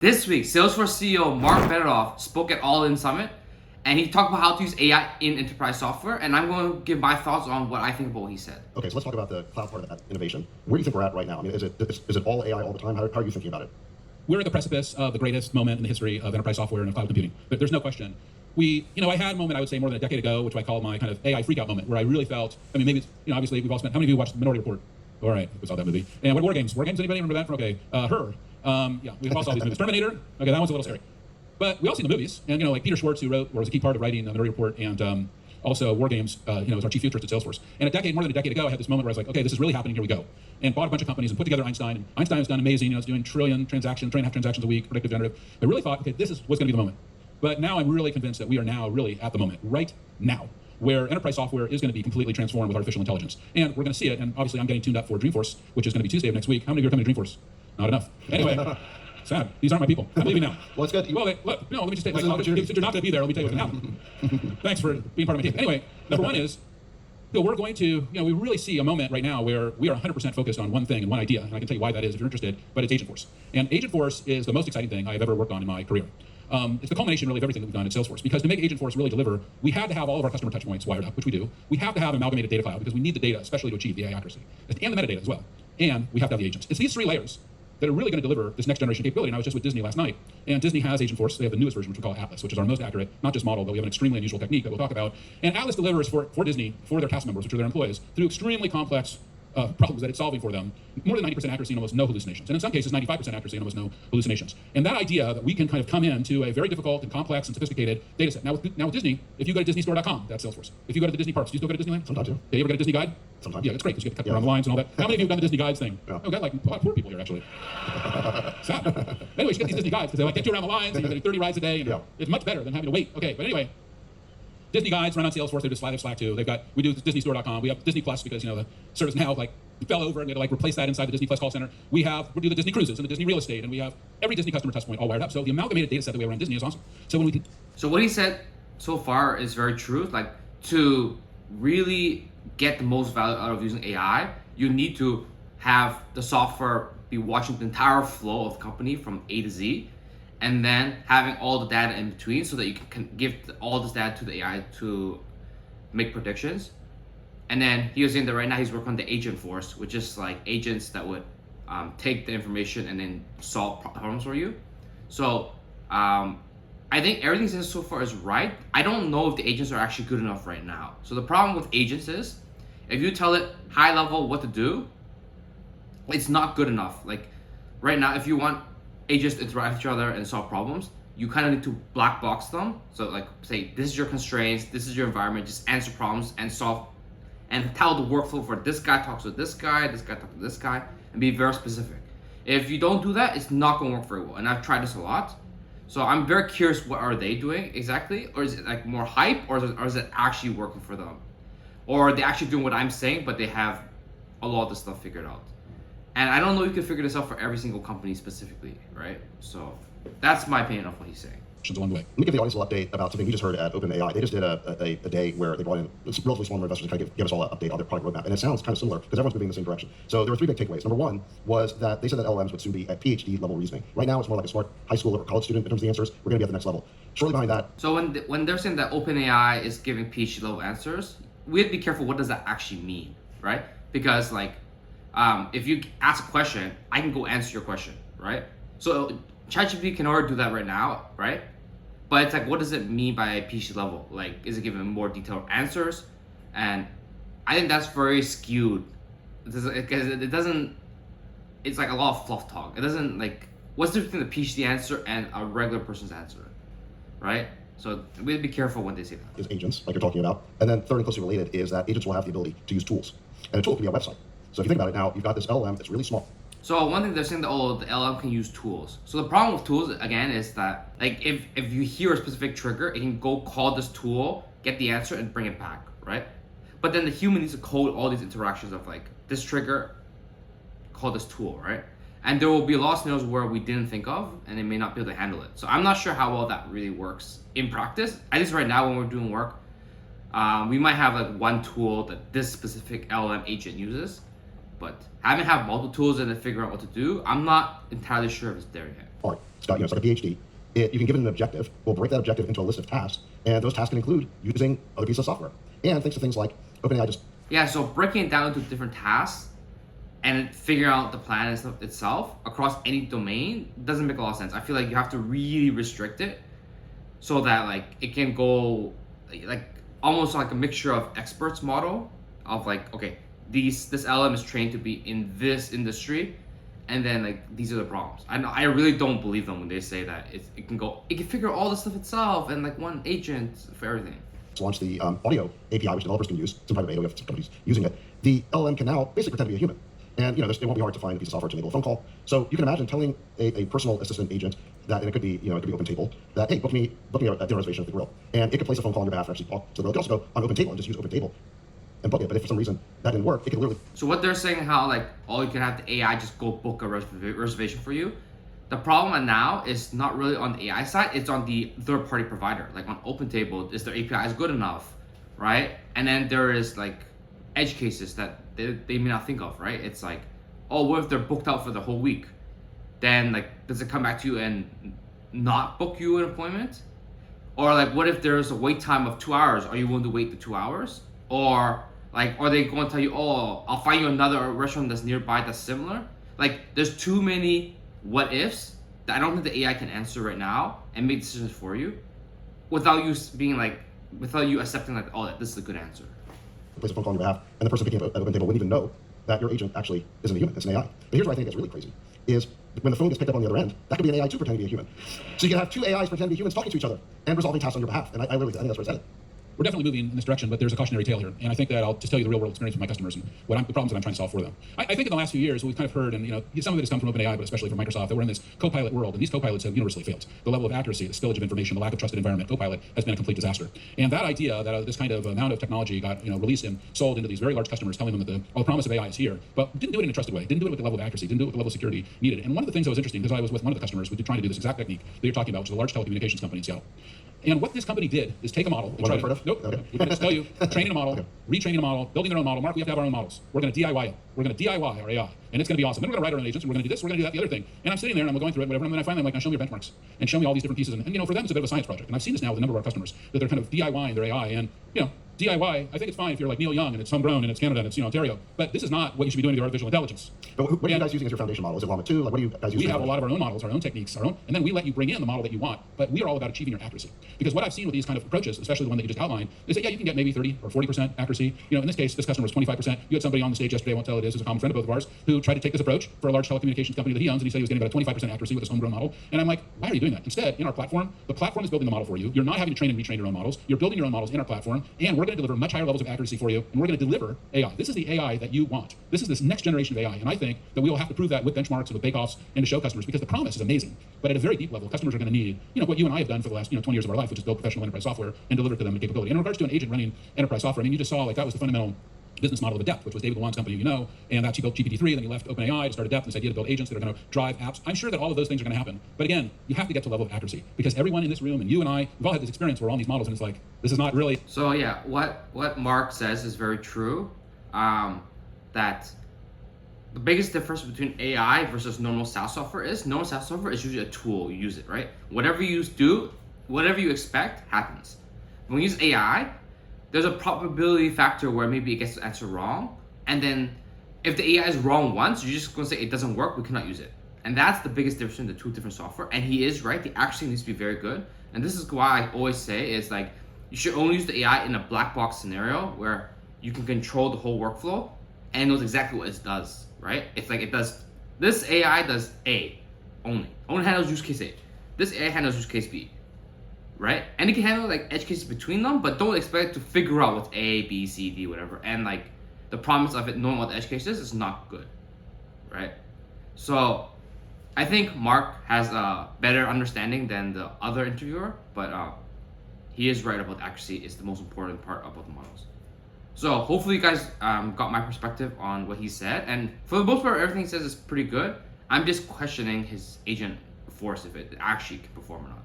This week, Salesforce CEO Marc Benioff spoke at All In Summit, and he talked about how to use AI in enterprise software, and I'm going to give my thoughts on what I think about what he said. Okay, so let's talk about the cloud part of that innovation. Where do you think we're at right now? I mean, is it all AI all the time? How are you thinking about it? We're at the precipice of the greatest moment in the history of enterprise software and of cloud computing. There's no question. I had a moment, I would say, more than a decade ago, which I call my kind of AI freakout moment, where I really felt, maybe it's, obviously we've all spent, how many of you watched Minority Report? All right, we saw that movie. And what War Games? War Games, anybody remember that? Okay, Her. Yeah, we've all saw these movies. Terminator, okay, that one's a little scary. But we all seen the movies, and like Peter Schwartz, who was a key part of writing Minority Report, and also War Games, is our chief futurist at Salesforce. And more than a decade ago, I had this moment where I was like, okay, this is really happening, here we go. And bought a bunch of companies and put together Einstein, and Einstein was done amazing, it's doing trillion and a half transactions a week, predictive generative. I really thought, okay, this was gonna be the moment. But now I'm really convinced that we are now really at the moment, right now, where enterprise software is gonna be completely transformed with artificial intelligence. And we're gonna see it, and obviously I'm getting tuned up for Dreamforce, which is gonna be Tuesday of next week. How many of you are coming to Dreamforce? Not enough. Anyway. Sad. These aren't my people. I'm leaving now. Well, it's good. Well, look, no, let me just say, since you're not going to be there, let me tell you what's going to happen. Thanks for being part of my team. Anyway, number one is, we're going to, we really see a moment right now where we are 100% focused on one thing and one idea, and I can tell you why that is if you're interested, but it's Agentforce. And Agentforce is the most exciting thing I've ever worked on in my career. It's the culmination really of everything that we've done at Salesforce, because to make Agentforce really deliver, we had to have all of our customer touch points wired up, which we do. We have to have amalgamated data cloud because we need the data, especially to achieve the AI accuracy, and the metadata as well. And we have to have the agents. It's these three layers that are really going to deliver this next generation capability. And I was just with Disney last night, and Disney has Agentforce. They have the newest version, which we call Atlas, which is our most accurate, not just model, but we have an extremely unusual technique that we'll talk about. And Atlas delivers for Disney, for their task members, which are their employees, through extremely complex problems that it's solving for them, more than 90% accuracy and almost no hallucinations. And in some cases, 95% accuracy and almost no hallucinations. And that idea that we can kind of come into a very difficult and complex and sophisticated data set. Now with Disney, if you go to DisneyStore.com, that's Salesforce. If you go to the Disney parks, do you still go to Disneyland? Sometimes, yeah. Do you ever get a Disney guide? Sometimes. Yeah, it's great because you get to cut around the lines and all that. How many of you have done the Disney guides thing? Yeah. Oh, we've got like a lot of poor people here, actually. Sad. Anyway, you get these Disney guides because they get you around the lines and you get 30 rides a day, and it's much better than having to wait. Okay, but anyway, Disney guides run on Salesforce. They just Slack too. We do DisneyStore.com. We have Disney Plus because the service now fell over and they had to replace that inside the Disney Plus call center. We do the Disney cruises and the Disney real estate, and we have every Disney customer touch point all wired up. So the amalgamated data set that we have around Disney is awesome. So what he said so far is very true. Like, to really get the most value out of using AI, you need to have the software be watching the entire flow of the company from A to Z, and then having all the data in between so that you can give all this data to the AI to make predictions. And then he was saying that right now he's working on the Agentforce, which is like agents that would take the information and then solve problems for you. So I think everything he says so far is right. I don't know if the agents are actually good enough right now. So the problem with agents is, if you tell it high level what to do, it's not good enough. Like right now, if you want agents to interact with each other and solve problems, you kind of need to black box them. So like say, this is your constraints, this is your environment, just answer problems and solve, and tell the workflow for this guy talks to this guy talks to this guy, and be very specific. If you don't do that, it's not gonna work very well. And I've tried this a lot. So I'm very curious, what are they doing exactly? Or is it like more hype, or is it actually working for them? Or are they actually doing what I'm saying, but they have a lot of this stuff figured out? And I don't know if you can figure this out for every single company specifically, right? So that's my opinion of what he's saying. Along the way. Let me give the audience a little update about something we just heard at OpenAI. They just did a day where they brought in a relatively small number of investors to kind of give us all an update on their product roadmap. And it sounds kind of similar because everyone's moving in the same direction. So there were three big takeaways. Number one was that they said that LLMs would soon be at PhD level reasoning. Right now, it's more like a smart high school or college student in terms of the answers. We're going to be at the next level. Shortly behind that. So when they're saying that OpenAI is giving PhD level answers, we have to be careful. What does that actually mean, right? Because if you ask a question, I can go answer your question, right? So ChatGPT can already do that right now, right? But it's like, what does it mean by PhD level? Like, is it giving more detailed answers? And I think that's very skewed. Because it doesn't, it's like a lot of fluff talk. It doesn't what's the difference between a PhD answer and a regular person's answer, right? So we have to be careful when they say that. Is agents, like you're talking about. And then third and closely related is that agents will have the ability to use tools. And a tool can be a website. So if you think about it now, you've got this LLM that's really small. So one thing they're saying that the LLM can use tools. So the problem with tools again is that if you hear a specific trigger, it can go call this tool, get the answer, and bring it back, right? But then the human needs to code all these interactions of this trigger, call this tool, right? And there will be a lot of scenarios where we didn't think of, and they may not be able to handle it. So I'm not sure how well that really works in practice. At least right now when we're doing work, we might have one tool that this specific LLM agent uses. but having had multiple tools and to figure out what to do, I'm not entirely sure if it's there yet. Art. Scott, it's like a PhD. You can give it an objective. We'll break that objective into a list of tasks, and those tasks can include using other pieces of software. And thanks to things like OpenAI just Yeah, so breaking it down into different tasks and figuring out the plan itself across any domain doesn't make a lot of sense. I feel like you have to really restrict it so that like it can go like almost like a mixture of experts model of like, okay, this LM is trained to be in this industry, and then like these are the problems. I really don't believe them when they say that it can figure all this stuff itself and like one agent for everything. launched the audio API, which developers can use. Some private beta, we have some companies using it. The LLM can now basically pretend to be a human. And it won't be hard to find a piece of software to enable a phone call. So you can imagine telling a personal assistant agent that, and it could be OpenTable, that hey, book me a dinner reservation at the grill, and it could place a phone call on your behalf and actually talk to the grill. It could also go on OpenTable and just use OpenTable and book it. But if for some reason that didn't work, it could literally. So what they're saying, how like all you can have the AI just go book a reservation for you. The problem now is not really on the AI side; it's on the third-party provider. Like on OpenTable, is their API is good enough, right? And then there is like edge cases that they may not think of, right? It's like, oh, what if they're booked out for the whole week? Then like, does it come back to you and not book you an appointment? Or like, what if there's a wait time of 2 hours? Are you willing to wait the 2 hours? Or like, are they going to tell you, oh, I'll find you another restaurant that's nearby that's similar? Like, there's too many what ifs that I don't think the AI can answer right now and make decisions for you without you being like, without you accepting like, oh, this is a good answer. Place a phone call on your behalf, and the person picking up an OpenTable wouldn't even know that your agent actually isn't a human, it's an AI. But here's what I think is really crazy, is when the phone gets picked up on the other end, that could be an AI too pretending to be a human. So you can have two AIs pretending to be humans talking to each other and resolving tasks on your behalf. And I think that's where it's headed. We're definitely moving in this direction, but there's a cautionary tale here. And I think that I'll just tell you the real world experience with my customers and the problems that I'm trying to solve for them. I think in the last few years, we've kind of heard, and some of it has come from OpenAI, but especially from Microsoft, that we're in this Copilot world, and these Copilots have universally failed. The level of accuracy, the spillage of information, the lack of trusted environment, Copilot has been a complete disaster. And that idea that this kind of amount of technology got released and sold into these very large customers, telling them that the promise of AI is here, but didn't do it in a trusted way, didn't do it with the level of accuracy, didn't do it with the level of security needed. And one of the things that was interesting, because I was with one of the customers, we were trying to do this exact technique that you're talking about, which is a large telecommunications company in Seattle. And what this company did is take a model. Nope. Okay. We're going to tell you, training a model, Okay. retraining a model, building their own model. Mark, we have to have our own models. We're going to DIY it. We're going to DIY our AI, and it's going to be awesome. Then we're going to write our own agents, and we're going to do this, we're going to do that, the other thing. And I'm sitting there, and I'm going through it, whatever, and then I finally, I'm like, now show me your benchmarks, and show me all these different pieces. And for them, it's a bit of a science project. And I've seen this now with a number of our customers, that they're kind of DIYing their AI, and, DIY, I think it's fine if you're like Neil Young and it's homegrown and it's Canada and it's Ontario, but this is not what you should be doing with artificial intelligence. But what are you guys using as your foundation model? Is it Llama 2? Like, what do you guys use? We have a lot of our own models, our own techniques, and then we let you bring in the model that you want, but we are all about achieving your accuracy. Because what I've seen with these kind of approaches, especially the one that you just outlined, is that, yeah, you can get maybe 30 or 40% accuracy. In this case, this customer was 25%. You had somebody on the stage yesterday, I won't tell who it is, who's a common friend of both of ours, who tried to take this approach for a large telecommunications company that he owns, and he said he was getting about a 25% accuracy with his homegrown model. And I'm like, why are you doing that? Instead, in our platform, the platform is building the model for you. You're not having to train and retrain your own models. You're building your own models in our platform, and we're going to deliver much higher levels of accuracy for you, and we're going to deliver AI. This is the AI that you want. This is this next generation of AI, and I think that we will have to prove that with benchmarks and with bake-offs and to show customers, because the promise is amazing. But at a very deep level, customers are going to need, what you and I have done for the last 20 years of our life, which is build professional enterprise software and deliver it to them in capability. And in regards to an agent running enterprise software, you just saw like that was the fundamental business model of Adept, which was David Luan's company, and that's he built GPT-3, then he left OpenAI to start Adept, this idea to build agents that are going to drive apps. I'm sure that all of those things are going to happen. But again, you have to get to a level of accuracy, because everyone in this room, and you and I, we've all had this experience where we're on these models, and it's like, this is not really. So yeah, what Mark says is very true. That the biggest difference between AI versus normal SaaS software is usually a tool. You use it, right? Whatever you do, whatever you expect happens. When you use AI, there's a probability factor where maybe it gets the answer wrong, and then if the AI is wrong once, you're just going to say it doesn't work, we cannot use it. And that's the biggest difference in the two different software. And he is right, the accuracy needs to be very good. And this is why I always say is like, you should only use the AI in a black box scenario where you can control the whole workflow and knows exactly what it does, right? It's like this AI does A only handles use case A. This AI handles use case B, right? And it can handle like edge cases between them, but don't expect it to figure out what's A, B, C, D, whatever. And like the promise of it knowing what the edge case is not good, right? So I think Mark has a better understanding than the other interviewer, but he is right about accuracy is the most important part about the models. So hopefully you guys got my perspective on what he said, and for the most part, everything he says is pretty good. I'm just questioning his agent force if it actually can perform or not.